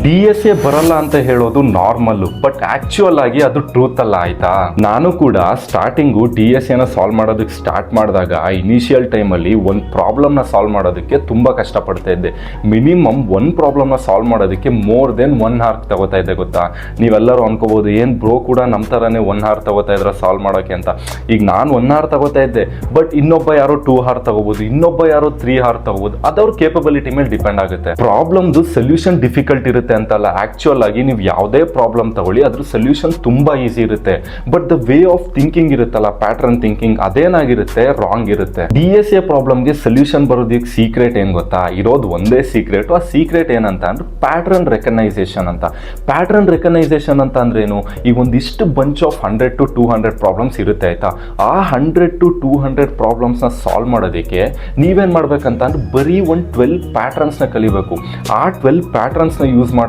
DSA ಬರಲ್ಲ ಅಂತ ಹೇಳೋದು ನಾರ್ಮಲ್, ಬಟ್ ಆಕ್ಚುಯಲ್ ಆಗಿ ಅದು ಟ್ರೂತ್ ಅಲ್ಲ. ಆಯ್ತಾ, ನಾನು ಕೂಡ ಸ್ಟಾರ್ಟಿಂಗು DSA ನ ಸಾಲ್ವ್ ಮಾಡೋದಕ್ಕೆ ಸ್ಟಾರ್ಟ್ ಮಾಡಿದಾಗ ಇನಿಷಿಯಲ್ ಟೈಮಲ್ಲಿ ಒಂದು ಪ್ರಾಬ್ಲಮ್ನ ಸಾಲ್ವ್ ಮಾಡೋದಕ್ಕೆ ತುಂಬ ಕಷ್ಟಪಡ್ತಾ ಇದ್ದೆ. ಮಿನಿಮಮ್ ಒಂದು ಪ್ರಾಬ್ಲಮ್ನ ಸಾಲ್ವ್ ಮಾಡೋದಕ್ಕೆ ಮೋರ್ ದೆನ್ 1 hour ತಗೋತಾ ಇದ್ದೆ. ಗೊತ್ತಾ, ನೀವೆಲ್ಲರೂ ಅನ್ಕೋಬಹುದು ಏನು ಬ್ರೋ ಕೂಡ ನಮ್ಮ ಥರನೇ 1 hour ತಗೋತಾ ಇದ್ರೆ ಸಾಲ್ವ್ ಮಾಡೋಕ್ಕೆ ಅಂತ. ಈಗ ನಾನು 1 hour ತಗೋತಾ ಇದ್ದೆ, ಬಟ್ ಇನ್ನೊಬ್ಬ ಯಾರೋ 2 hour ತಗೋಬಹುದು, ಇನ್ನೊಬ್ಬ ಯಾರೋ 3 hour ತಗೋಬಹುದು. ಅದವ್ರ ಕೇಪಬಿಲಿಟಿ ಮೇಲೆ ಡಿಪೆಂಡ್ ಆಗುತ್ತೆ. ಪ್ರಾಬ್ಲಮ್ದು ಸೊಲ್ಯೂಷನ್ ಡಿಫಿಕಲ್ಟ್ ಇರುತ್ತೆ ಅಂತಲ್ಲ, ಆಕ್ಚುಯಲ್ ಆಗಿ ನೀವು ಯಾವುದೇ ಪ್ರಾಬ್ಲಮ್ ತಗೊಳ್ಳಿ ಅದ್ರ ಸೊಲ್ಯೂಷನ್ ತುಂಬಾ ಈಸಿ ಇರುತ್ತೆ. But the way of thinking ಇರುತ್ತಲ್ಲ, ಪ್ಯಾಟರ್ನ್ ಥಿಂಕಿಂಗ್, ಅದೇನಾಗಿರುತ್ತೆ ರಾಂಗ್ ಇರುತ್ತೆ. DSA ಪ್ರಾಬ್ಲಮ್ಗೆ ಸೊಲ್ಯೂಷನ್ ಬರೋದಕ್ಕೆ ಸೀಕ್ರೆಟ್ ಏನ್ ಗೊತ್ತಾ? ಇರೋದು ಒಂದೇ ಸೀಕ್ರೆಟ್. ಆ ಸೀಕ್ರೆಟ್ ಏನಂತ ಅಂದ್ರೆ ಪ್ಯಾಟರ್ನ್ ರೆಕಗ್ನೈಸೇಷನ್ ಅಂತ. ಪ್ಯಾಟರ್ನ್ ರೆಕಗ್ನೈಸೇಷನ್ ಅಂತ ಅಂದ್ರೆ ಏನು? ಈಗ ಒಂದಿಷ್ಟು ಬಂಚ್ ಆಫ್ 100 to 200 ಪ್ರಾಬ್ಲಮ್ಸ್ ಇರುತ್ತೆ. ಆಯ್ತಾ, ಆ 100 to 200 ಪ್ರಾಬ್ಲಮ್ಸ್ ನ ಸಾಲ್ವ್ ಮಾಡೋದಕ್ಕೆ ನೀವೇನ್ ಮಾಡ್ಬೇಕಂತ ಅಂದ್ರೆ ಬರೀ ಒಂದು 12 ಪ್ಯಾಟರ್ನ್ಸ್ ನ ಕಲಿಬೇಕು. ಆ 12 ಪ್ಯಾಟರ್ನ್ಸ್ ನ ಯೂಸ್ ಮಾಡ್ಕೊಂಡು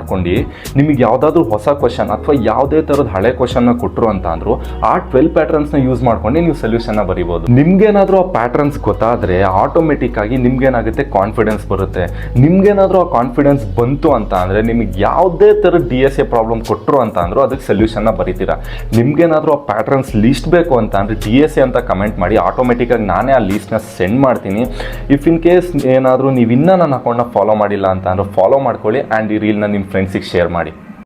ನಿಮಗೆ ಯಾವ್ದಾದ್ರು ಹೊಸ ಕ್ವಶನ್ ಅಥವಾ ಯಾವುದೇ ತರದ ಹಳೆ ಕ್ವಶನ್ ನ ಕೊಟ್ಟರು ಅಂತ ಅಂದ್ರು ಆ 12 ಪ್ಯಾಟರ್ನ್ಸ್ ನ ಯೂಸ್ ಮಾಡ್ಕೊಂಡು ನೀವು ಸೊಲ್ಯೂಷನ್ ನ ಬರೀಬಹುದು. ನಿಮ್ಗೇನಾದ್ರೂ ಆ ಪ್ಯಾಟರ್ನ್ಸ್ ಗೊತ್ತಾದ್ರೆ ಆಟೋಮೆಟಿಕ್ ಆಗಿ ನಿಮ್ಗೇನಾಗುತ್ತೆ, ಕಾನ್ಫಿಡೆನ್ಸ್ ಬರುತ್ತೆ. ನಿಮ್ಗೇನಾದ್ರೂ ಆ ಕಾನ್ಫಿಡೆನ್ಸ್ ಬಂತು ಅಂತ ಅಂದ್ರೆ ನಿಮಗೆ ಯಾವುದೇ ತರ DSA ಪ್ರಾಬ್ಲಮ್ ಕೊಟ್ಟರು ಅಂತ ಅಂದ್ರು ಅದಕ್ಕೆ ಸೊಲ್ಯೂಷನ್ ನ ಬರೀತೀರಾ. ನಿಮ್ಗೇನಾದ್ರೂ ಆ ಪ್ಯಾಟರ್ನ್ಸ್ ಲಿಸ್ಟ್ ಬೇಕು ಅಂತ ಅಂದ್ರೆ DSA ಅಂತ ಕಮೆಂಟ್ ಮಾಡಿ, ಆಟೋಮೆಟಿಕ್ ಆಗಿ ನಾನೇ ಆ ಲಿಸ್ಟ್ ನ ಸೆಂಡ್ ಮಾಡ್ತೀನಿ. ಇಫ್ ಇನ್ ಕೇಸ್ ಏನಾದ್ರೂ ನೀವು ಇನ್ನೂ ನನ್ನ ಅಕೌಂಟ್ನ ಫಾಲೋ ಮಾಡಿಲ್ಲ ಅಂತ ಅಂದ್ರೆ ಫಾಲೋ ಮಾಡ್ಕೊಳ್ಳಿ. ಆ್ಯಂಡ್ ಈ ರೀಲ್ನ ನಿಮ್ಮ ಫ್ರೆಂಡ್ಸಿಗೆ ಶೇರ್ ಮಾಡಿ.